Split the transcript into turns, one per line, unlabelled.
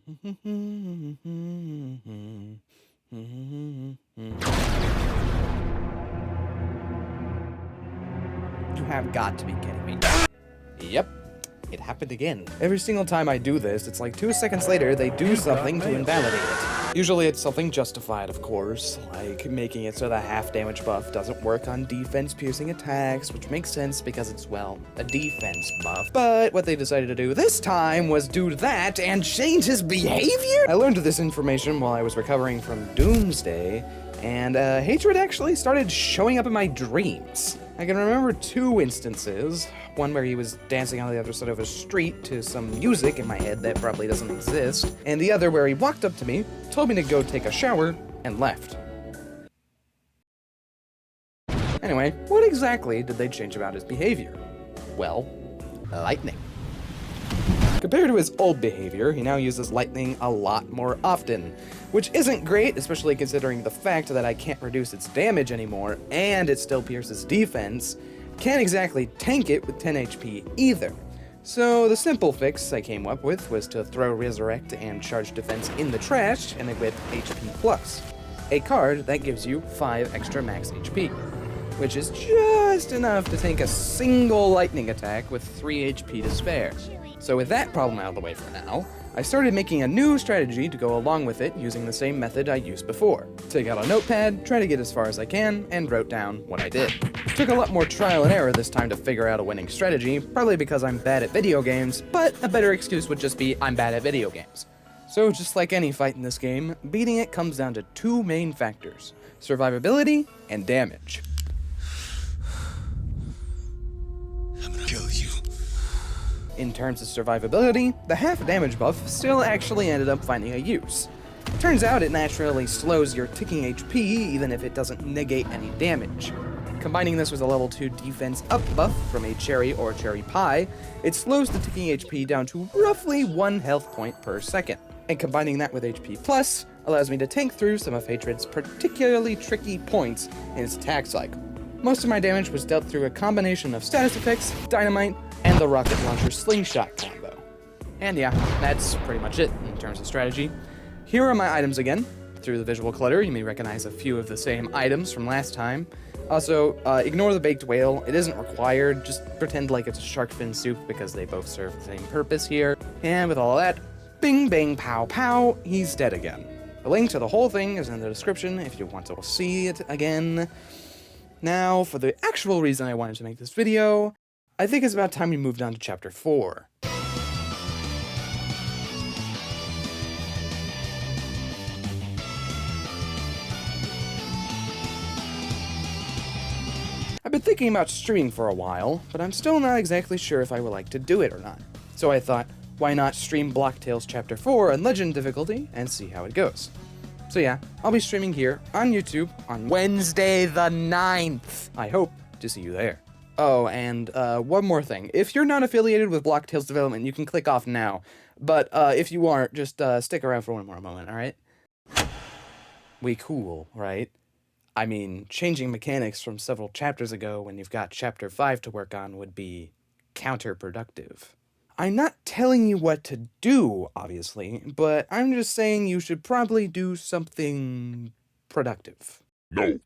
You have got to be kidding me. Yep, it happened again. Every single time I do this, it's like 2 seconds later, they do something to invalidate it. Usually it's something justified, of course, like making it so the half damage buff doesn't work on defense piercing attacks, which makes sense because it's, well, a defense buff. But what they decided to do this time was do that and change his behavior? I learned this information while I was recovering from Doomsday, and hatred actually started showing up in my dreams. I can remember 2 instances, one where he was dancing on the other side of a street to some music in my head that probably doesn't exist, and the other where he walked up to me, told me to go take a shower, and left. Anyway, what exactly did they change about his behavior? Well, lightning. Compared to his old behavior, he now uses lightning a lot more often, which isn't great, especially considering the fact that I can't reduce its damage anymore, and it still pierces defense. Can't exactly tank it with 10 HP either. So the simple fix I came up with was to throw Resurrect and Charge Defense in the trash and equip HP+, a card that gives you 5 extra max HP, which is just enough to tank a single lightning attack with 3 HP to spare. So with that problem out of the way for now, I started making a new strategy to go along with it using the same method I used before. Take out a notepad, try to get as far as I can, and wrote down what I did. Took a lot more trial and error this time to figure out a winning strategy, probably because I'm bad at video games, but a better excuse would just be I'm bad at video games. So just like any fight in this game, beating it comes down to 2 main factors: survivability and damage.
I'm gonna kill you.
In terms of survivability, the half damage buff still actually ended up finding a use. Turns out it naturally slows your ticking HP even if it doesn't negate any damage. Combining this with a level 2 defense up buff from a cherry or cherry pie, it slows the ticking HP down to roughly 1 health point per second. And combining that with HP plus allows me to tank through some of Hatred's particularly tricky points in its attack cycle. Most of my damage was dealt through a combination of status effects, dynamite, and the rocket launcher slingshot combo. And yeah, that's pretty much it in terms of strategy. Here are my items again. Through the visual clutter, you may recognize a few of the same items from last time. Also, ignore the baked whale. It isn't required. Just pretend like it's a shark fin soup because they both serve the same purpose here. And with all of that, bing bang pow pow, he's dead again. The link to the whole thing is in the description if you want to see it again. Now, for the actual reason I wanted to make this video, I think it's about time we moved on to Chapter 4. I've been thinking about streaming for a while, but I'm still not exactly sure if I would like to do it or not. So I thought, why not stream Block Tales Chapter 4 on Legend difficulty and see how it goes. So yeah, I'll be streaming here on YouTube on Wednesday the 9th. I hope to see you there. Oh, and one more thing. If you're not affiliated with Block Tales Development, you can click off now. But if you aren't, just stick around for one more moment, alright? We cool, right? I mean, changing mechanics from several chapters ago when you've got Chapter 5 to work on would be counterproductive. I'm not telling you what to do, obviously, but I'm just saying you should probably do something productive.
No.